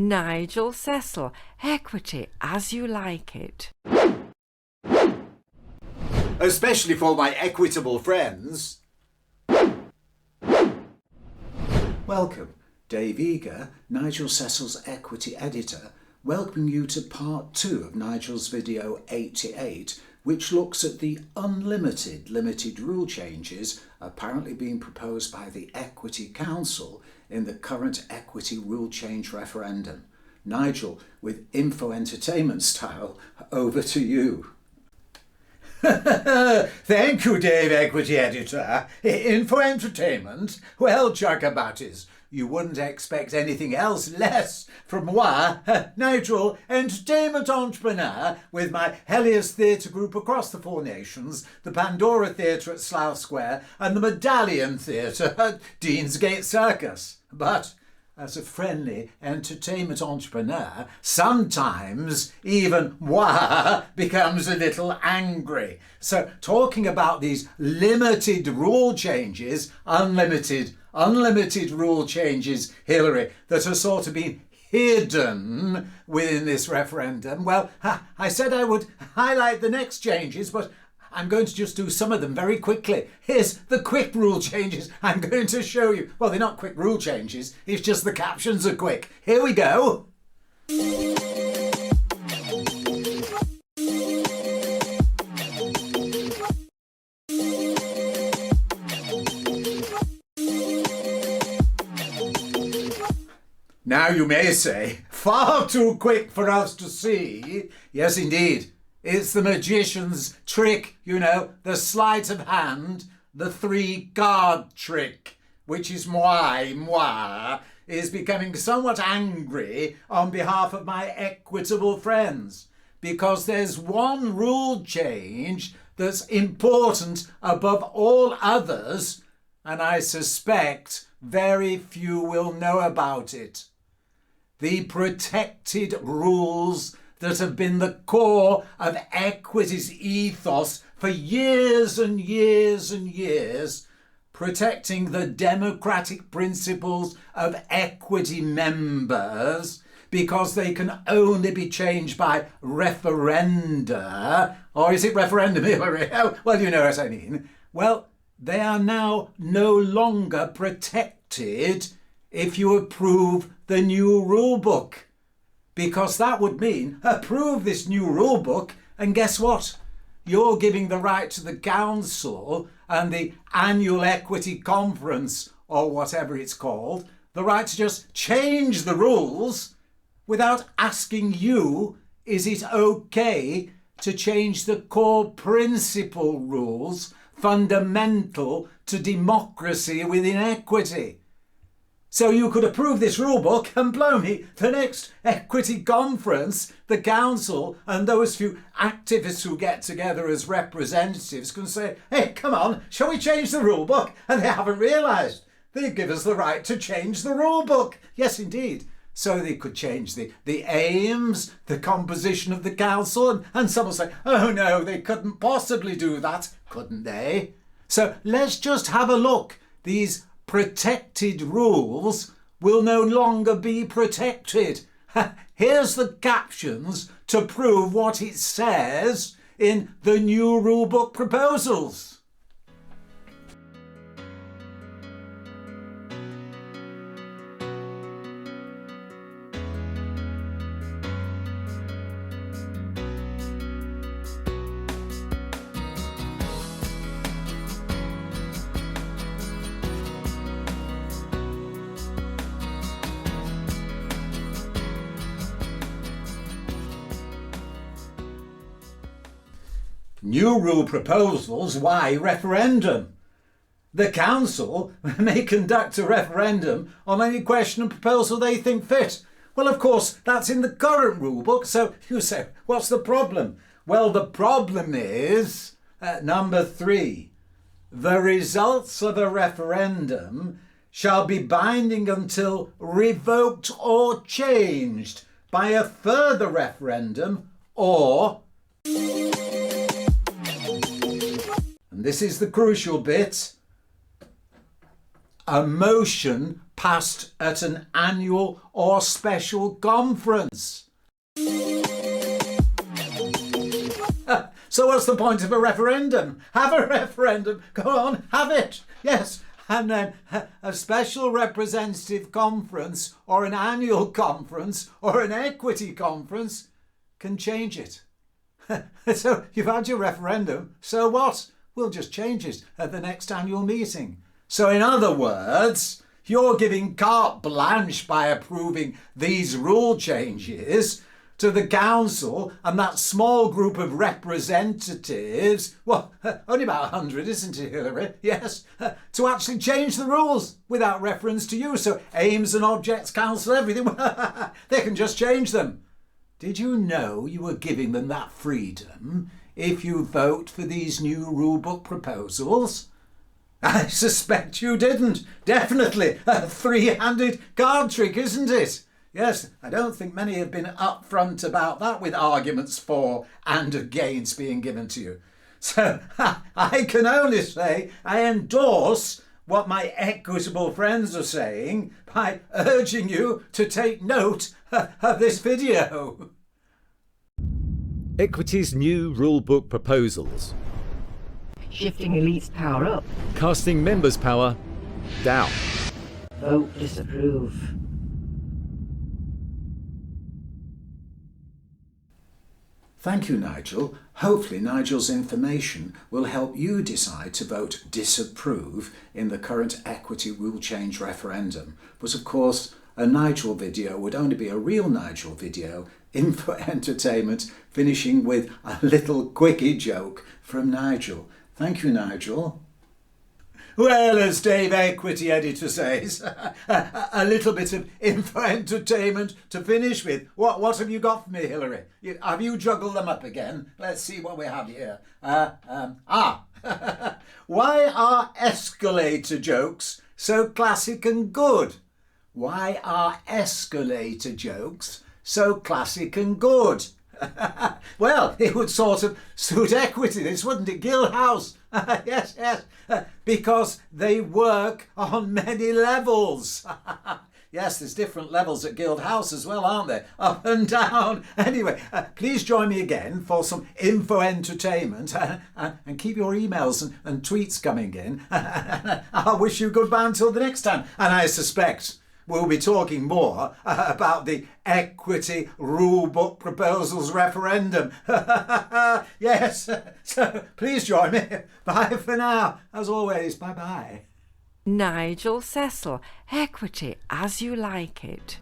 Nigel Cecil, equity as you like it. Especially for my equitable friends. Welcome, Dave Eager, Nigel Cecil's equity editor, welcoming you to part 2 of Nigel's video 88, which looks at the unlimited limited rule changes apparently being proposed by the Equity Council in the current equity rule change referendum. Nigel, with info entertainment style, over to you. Thank you, Dave, equity editor. Info entertainment? Well, Chugabutties, you wouldn't expect anything else less from moi, Nigel, entertainment entrepreneur, with my Helios Theatre group across the 4 nations, the Pandora Theatre at Slough Square, and the Medallion Theatre at Deansgate Circus. But as a friendly entertainment entrepreneur, sometimes even moi becomes a little angry. So talking about these limited rule changes, unlimited rule changes, Hillary, that are sort of being hidden within this referendum, well, I said I would highlight the next changes, but I'm going to just do some of them very quickly. Here's the quick rule changes I'm going to show you. Well, they're not quick rule changes, it's just the captions are quick. Here we go. Now you may say, far too quick for us to see. Yes, indeed. It's the magician's trick, you know, the sleight of hand, the 3-card trick, which is moi, is becoming somewhat angry on behalf of my equitable friends, because there's one rule change that's important above all others, and I suspect very few will know about it. The protected rules that have been the core of equity's ethos for years and years and years, protecting the democratic principles of equity members, because they can only be changed by referenda. Or is it referendum, Hillary? Oh, well, you know what I mean. Well, they are now no longer protected if you approve the new rule book. Because that would mean approve this new rule book, and guess what? You're giving the right to the council and the annual equity conference, or whatever it's called, the right to just change the rules without asking you, is it okay to change the core principle rules fundamental to democracy within equity? So you could approve this rule book and blow me, the next equity conference, the council and those few activists who get together as representatives can say, hey, come on, shall we change the rule book? And they haven't realised. They give us the right to change the rule book. Yes, indeed. So they could change the aims, the composition of the council, and some will say, oh no, they couldn't possibly do that, couldn't they? So let's just have a look. These protected rules will no longer be protected. Here's the captions to prove what it says in the new rulebook proposals. New rule proposals, why referendum? The council may conduct a referendum on any question and proposal they think fit. Well, of course, that's in the current rule book, so you say, what's the problem? Well, the problem is, number 3, the results of a referendum shall be binding until revoked or changed by a further referendum or... And this is the crucial bit, a motion passed at an annual or special conference. So what's the point of a referendum? Have a referendum. Go on, have it. Yes. And then a special representative conference or an annual conference or an equity conference can change it. So you've had your referendum. So what? We'll just change it at the next annual meeting. So in other words, you're giving carte blanche by approving these rule changes to the council and that small group of representatives, well, only about 100, isn't it, Hilary? Yes, to actually change the rules without reference to you. So aims and objects, council, everything, they can just change them. Did you know you were giving them that freedom if you vote for these new rulebook proposals? I suspect you didn't. Definitely a three-handed card trick, isn't it? Yes, I don't think many have been upfront about that with arguments for and against being given to you. So I can only say I endorse what my equitable friends are saying by urging you to take note of this video. Equity's new rulebook proposals. Shifting elites' power up. Casting members' power down. Vote disapprove. Thank you, Nigel. Hopefully Nigel's information will help you decide to vote disapprove in the current equity rule change referendum. But of course, a Nigel video would only be a real Nigel video, info entertainment, finishing with a little quickie joke from Nigel. Thank you, Nigel. Well, as Dave Equity Editor says, a little bit of info entertainment to finish with. What have you got for me, Hilary? Have you juggled them up again? Let's see what we have here. Why are escalator jokes so classic and good? Why are escalator jokes so classic and good? Well, it would sort of suit Equity, this, wouldn't it? Guild House. Yes, because they work on many levels. Yes, there's different levels at Guild House as well, aren't there? Up and down. Anyway, please join me again for some info entertainment and keep your emails and tweets coming in. I wish you goodbye until the next time. And I suspect we'll be talking more about the equity rulebook proposals referendum. Yes, so please join me. Bye for now. As always, bye-bye. Nigel Cecil, equity as you like it.